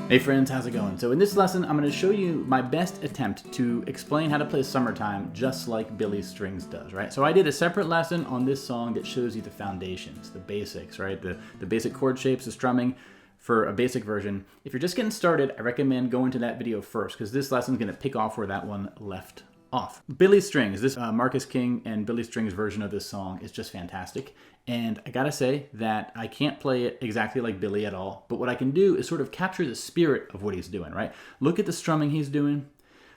Hey friends, how's it going? So in this lesson, I'm going to show you my best attempt to explain how to play Summertime just like Billy Strings does, right? So I did a separate lesson on this song that shows you the foundations, the basics, right? The basic chord shapes, the strumming for a basic version. If you're just getting started, I recommend going to that video first because this lesson is going to pick off where that one left off. Billy Strings, this Marcus King and Billy Strings version of this song is just fantastic. And I gotta say that I can't play it exactly like Billy at all, but what I can do is sort of capture the spirit of what he's doing, right? Look at the strumming he's doing.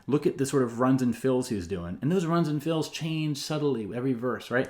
Look at the sort of runs and fills he's doing. And those runs and fills change subtly with every verse, right?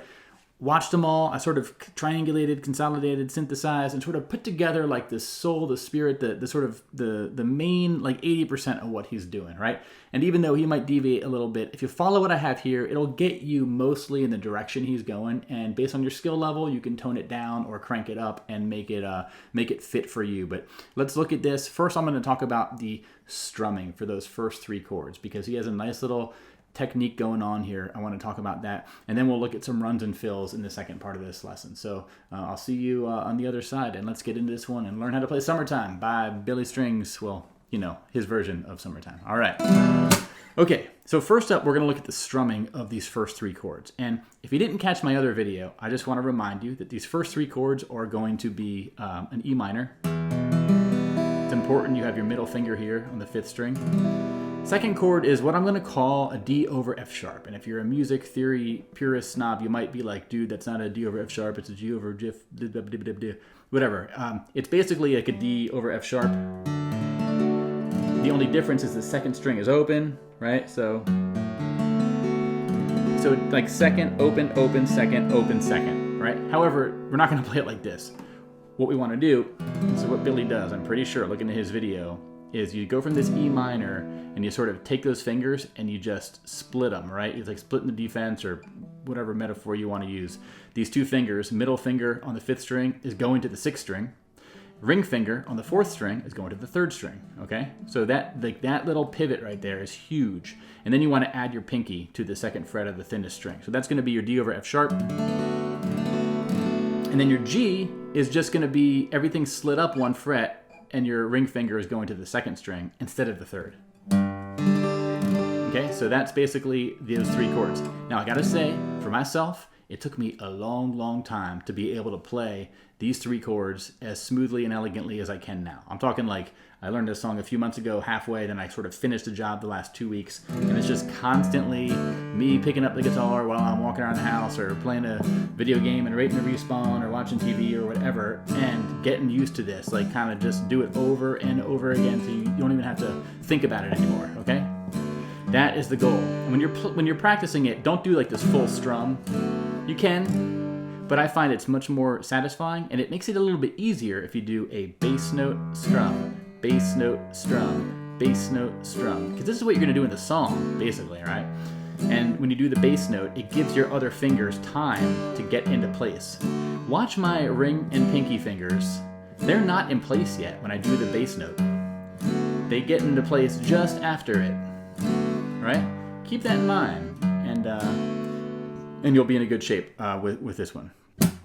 Watched them all. I sort of triangulated, consolidated, synthesized, and sort of put together like the soul, the spirit, the sort of the main like 80% of what he's doing, right? And even though he might deviate a little bit, if you follow what I have here, it'll get you mostly in the direction he's going. And based on your skill level, you can tone it down or crank it up and make it fit for you. But let's look at this. First, I'm going to talk about the strumming for those first three chords because he has a nice little technique going on here. I want to talk about that, and then we'll look at some runs and fills in the second part of this lesson. So I'll see you on the other side, and let's get into this one and learn how to play Summertime by Billy Strings. Well, you know, his version of Summertime. All right. Okay, so first up, we're going to look at the strumming of these first three chords. And if you didn't catch my other video, I just want to remind you that these first three chords are going to be an E minor. It's important you have your middle finger here on the 5th string. Second chord is what I'm going to call a D over F sharp. And if you're a music theory purist snob, you might be like, dude, that's not a D over F sharp, it's a G over G, whatever. It's basically like a D over F sharp. The only difference is the second string is open, right? So like second, open, open, second, right? However, we're not going to play it like this. What we want to do, so what Billy does, I'm pretty sure, looking at his video, is you go from this E minor and you sort of take those fingers and you just split them, right? It's like splitting the defense or whatever metaphor you want to use. These two fingers, middle finger on the 5th string is going to the 6th string. Ring finger on the 4th string is going to the 3rd string, okay? So that little pivot right there is huge. And then you want to add your pinky to the 2nd fret of the thinnest string. So that's going to be your D over F sharp. And then your G is just going to be everything slid up 1 fret, and your ring finger is going to the 2nd string instead of the 3rd. Okay, so that's basically those three chords. Now I gotta say, for myself, it took me a long, long time to be able to play these three chords as smoothly and elegantly as I can now. I'm talking like, I learned this song a few months ago halfway, then I sort of finished the job the last 2 weeks, and it's just constantly me picking up the guitar while I'm walking around the house or playing a video game and rating a respawn or watching TV or whatever, and getting used to this, like kind of just do it over and over again so you don't even have to think about it anymore, okay? That is the goal. And when you're practicing it, don't do like this full strum. You can, but I find it's much more satisfying, and it makes it a little bit easier if you do a bass note strum, bass note strum, bass note strum, because this is what you're going to do in the song, basically, right? And when you do the bass note, it gives your other fingers time to get into place. Watch my ring and pinky fingers. They're not in place yet when I do the bass note. They get into place just after it, right? Keep that in mind, and you'll be in a good shape with this one.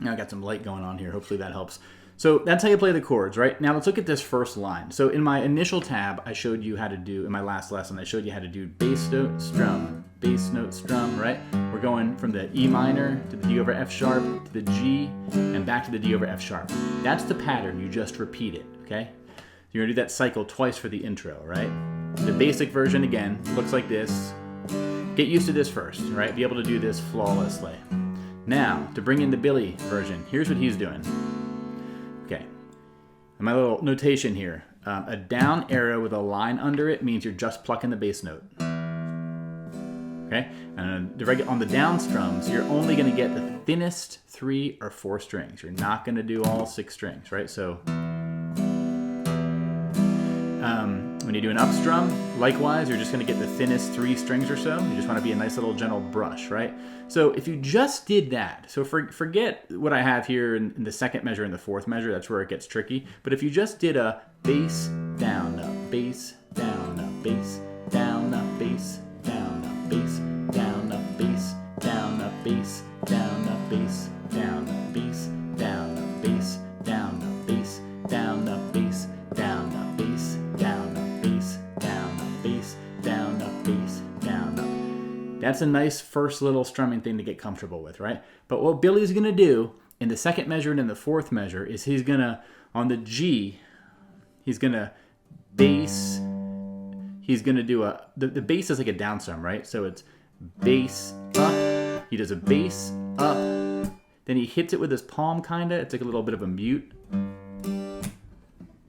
Now I got some light going on here. Hopefully that helps. So that's how you play the chords, right? Now let's look at this first line. So in my initial tab, I showed you how to do, in my last lesson, I showed you how to do bass note, strum, right? We're going from the E minor to the D over F sharp to the G and back to the D over F sharp. That's the pattern. You just repeat it, okay? You're gonna do that cycle twice for the intro, right? The basic version, again, looks like this. Get used to this first, right? Be able to do this flawlessly. Now, to bring in the Billy version, here's what he's doing. Okay, and my little notation here. A down arrow with a line under it means you're just plucking the bass note. Okay, and on the down strums, you're only going to get the thinnest 3 or 4 strings. You're not going to do all 6 strings, right? So when you do an up strum, likewise, you're just going to get the thinnest 3 strings or so. You just want to be a nice little gentle brush, right? So if you just did that, so forget what I have here in the 2nd measure and the 4th measure, that's where it gets tricky. But if you just did a bass, down, up, bass, down, up, bass, down, up, bass, down, up, bass, down, up, bass, down, up, bass, down, up, bass, down, up, bass, down, up, bass, down, up, bass, down, up, bass, down, up, bass, down. that's a nice first little strumming thing to get comfortable with, right? But what Billy's going to do in the second measure and in the fourth measure is he's going to, on the G, he's going to bass, he's going to do the bass is like a down strum, right? So it's bass up, he does a bass up, then he hits it with his palm kinda, it's like a little bit of a mute.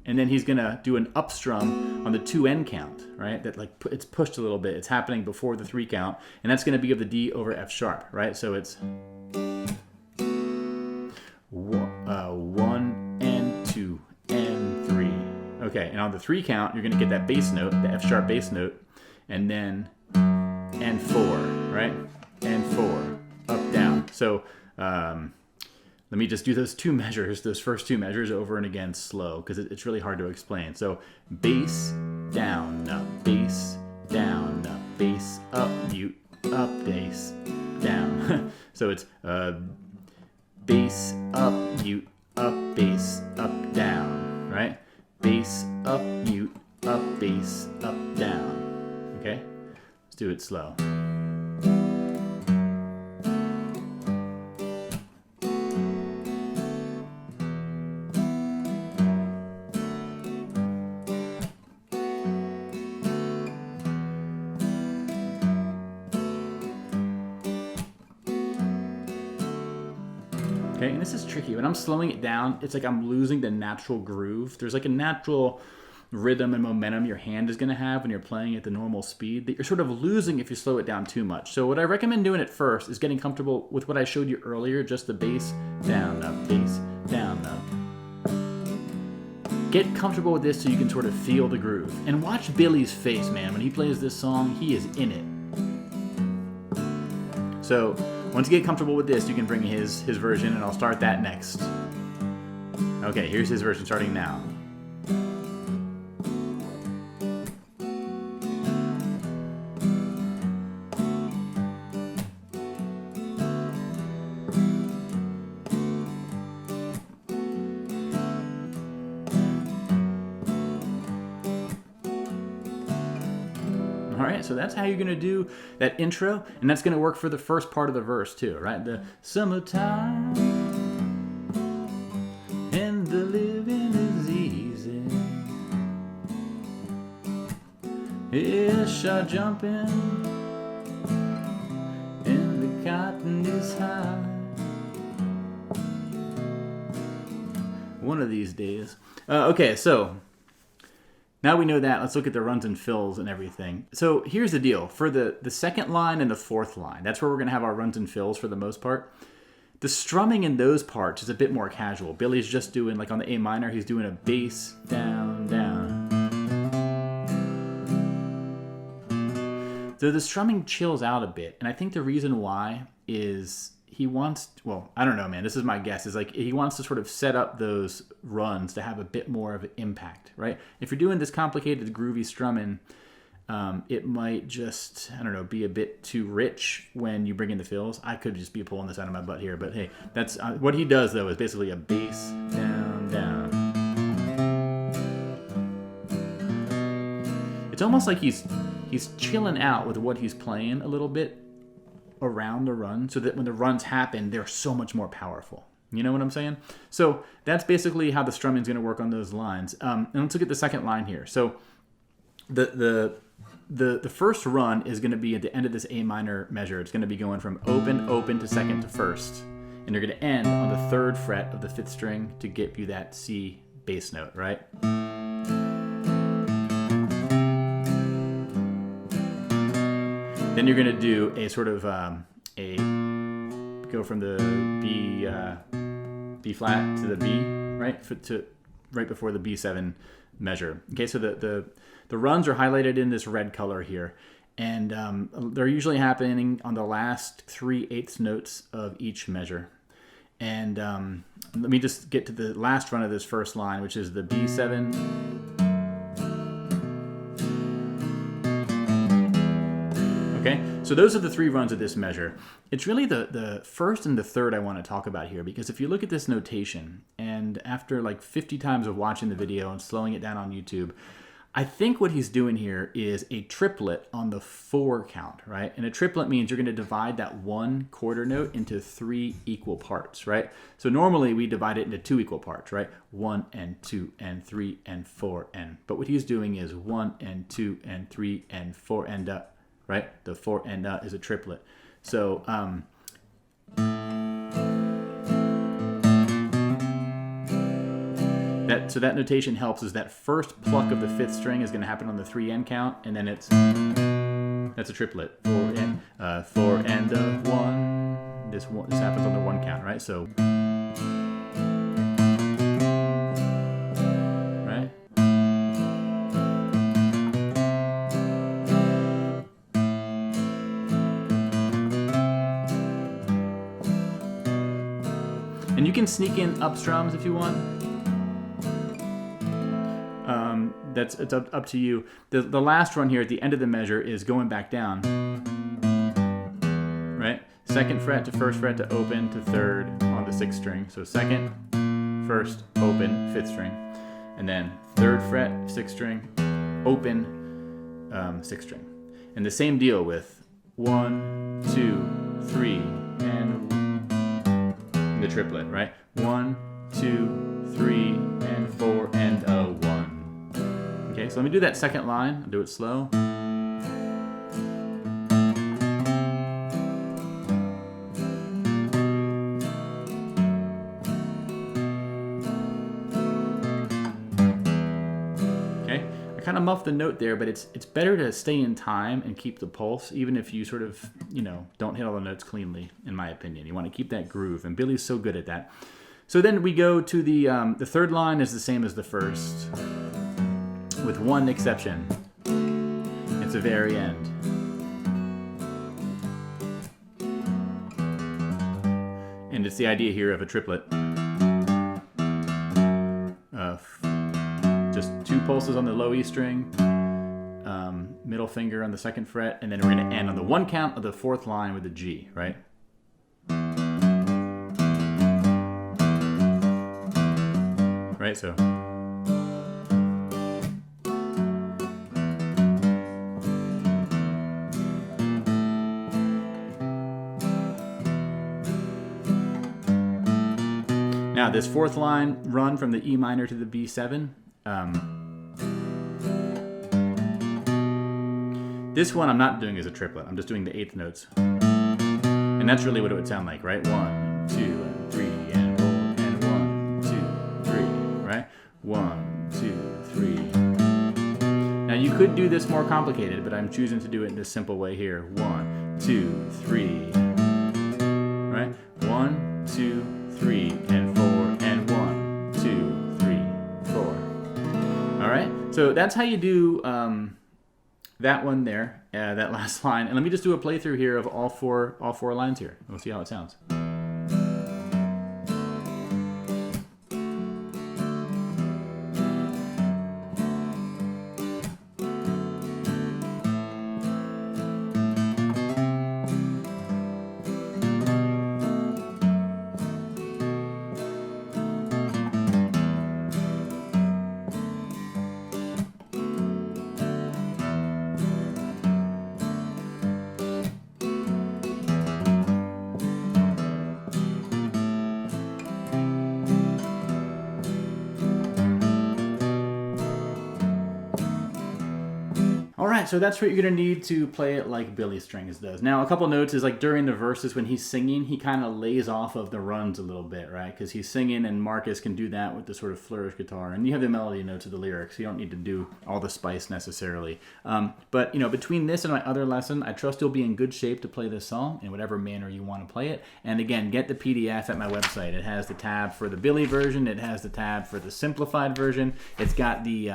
And then he's going to do an up strum on the 2N count, right? That like it's pushed a little bit. It's happening before the 3 count, and that's going to be of the D over F sharp, right? So it's 1 and 2 and 3. Okay, and on the 3 count, you're going to get that bass note, the F sharp bass note, and then and 4, right? And 4, up, down. So let me just do those two measures, those first two measures over and again slow, because it's really hard to explain. So bass, down, up, bass, down, up, bass, up, mute, up, bass, down. So it's bass, up, mute, up, bass, up, down, right? Bass, up, mute, up, bass, up, down. Okay? Let's do it slow. Okay, and this is tricky. When I'm slowing it down, it's like I'm losing the natural groove. There's like a natural rhythm and momentum your hand is going to have when you're playing at the normal speed that you're sort of losing if you slow it down too much. So what I recommend doing at first is getting comfortable with what I showed you earlier, just the bass, down, up, bass, down, up. Get comfortable with this so you can sort of feel the groove. And watch Billy's face, man. When he plays this song, he is in it. So once you get comfortable with this, you can bring his version, and I'll start that next. Okay, here's his version starting now. All right, so that's how you're going to do that intro, and that's going to work for the first part of the verse too, right? The summertime and the living is easy. Fish are jumping and the cotton is high. One of these days. Okay, so now we know that. Let's look at the runs and fills and everything. So here's the deal. For the second line and the fourth line, that's where we're going to have our runs and fills for the most part. The strumming in those parts is a bit more casual. Billy's just doing, like on the A minor, he's doing a bass, down, down. So the strumming chills out a bit. And I think the reason why is he wants, well, I don't know, man. This is my guess. Is like he wants to sort of set up those runs to have a bit more of an impact, right? If you're doing this complicated, groovy strumming, it might just, I don't know, be a bit too rich when you bring in the fills. I could just be pulling this out of my butt here, but hey, that's what he does though is basically a bass, down, down. It's almost like he's chilling out with what he's playing a little bit around the run, so that when the runs happen, they're so much more powerful. You know what I'm saying? So that's basically how the strumming is going to work on those lines. And let's look at the second line here. So the first run is going to be at the end of this A minor measure. It's going to be going from open, open to second to first, and you're going to end on the 3rd fret of the 5th string to give you that C bass note, right? Then you're going to do a sort of go from the B flat to the B, right? Right before the B7 measure. Okay, so the runs are highlighted in this red color here, and they're usually happening on the last 3/8 notes of each measure. And let me just get to the last run of this first line, which is the B7. Okay, so those are the 3 runs of this measure. It's really the first and the third I want to talk about here, because if you look at this notation, and after like 50 times of watching the video and slowing it down on YouTube, I think what he's doing here is a triplet on the 4 count, right? And a triplet means you're going to divide that 1 quarter note into 3 equal parts, right? So normally we divide it into 2 equal parts, right? 1 and 2 and 3 and 4 and. But what he's doing is 1 and 2 and 3 and 4 and right? The 4 and is a triplet. So that notation helps. Is that first pluck of the 5th string is going to happen on the 3 count, and then that's a triplet. 4 and 1. This happens on the 1 count, right? So right. And you can sneak in up strums if you want. It's up to you. The last run here at the end of the measure is going back down, right? 2nd fret to 1st fret to open to 3rd on the 6th string. So 2nd, 1st, open, 5th string, and then 3rd fret, 6th string, open, 6th string, and the same deal with 1, 2, 3, and the triplet, right? 1, 2, 3, and 4 and 1. Okay, so let me do that second line. I'll do it slow. Okay, I kind of muffed the note there, but it's better to stay in time and keep the pulse, even if you sort of, don't hit all the notes cleanly, in my opinion. You want to keep that groove, and Billy's so good at that. So then we go to the 3rd line is the same as the 1st. With one exception. It's the very end. And it's the idea here of a triplet. Just 2 pulses on the low E string, middle finger on the 2nd fret, and then we're going to end on the 1 count of the 4th line with a G, right? Right, so. Now this 4th line run from the E minor to the B7. This one I'm not doing as a triplet. I'm just doing the 8th notes. And that's really what it would sound like, right? 1, 2, and 3, and 4, and 1, 2, 3, right? 1, 2, 3. Now you could do this more complicated, but I'm choosing to do it in this simple way here. 1, 2, 3, right? 1, 2, 3, and 4, and 1, 2, 3, 4. All right, so that's how you do that one there, that last line. And let me just do a playthrough here of all four lines here. We'll see how it sounds. All right, so that's what you're gonna need to play it like Billy Strings does. Now, a couple notes is like during the verses when he's singing, he kind of lays off of the runs a little bit, right? Because he's singing, and Marcus can do that with the sort of flourish guitar, and you have the melody notes of the lyrics. You don't need to do all the spice necessarily. But between this and my other lesson, I trust you'll be in good shape to play this song in whatever manner you want to play it. And again, get the PDF at my website. It has the tab for the Billy version. It has the tab for the simplified version. It's got the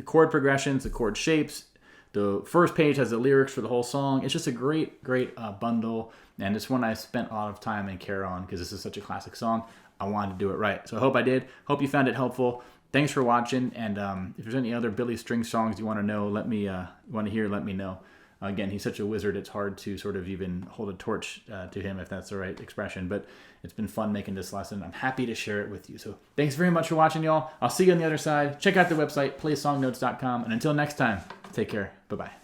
chord progressions, the chord shapes. The first page has the lyrics for the whole song. It's just a great bundle, and it's one I spent a lot of time and care on because this is such a classic song. I wanted to do it right, so I hope I did. Hope you found it helpful. Thanks for watching, and if there's any other Billy String songs you want to know, let me know. Again, he's such a wizard, it's hard to sort of even hold a torch to him, if that's the right expression. But it's been fun making this lesson. I'm happy to share it with you. So thanks very much for watching, y'all. I'll see you on the other side. Check out the website, playsongnotes.com. And until next time, take care. Bye-bye.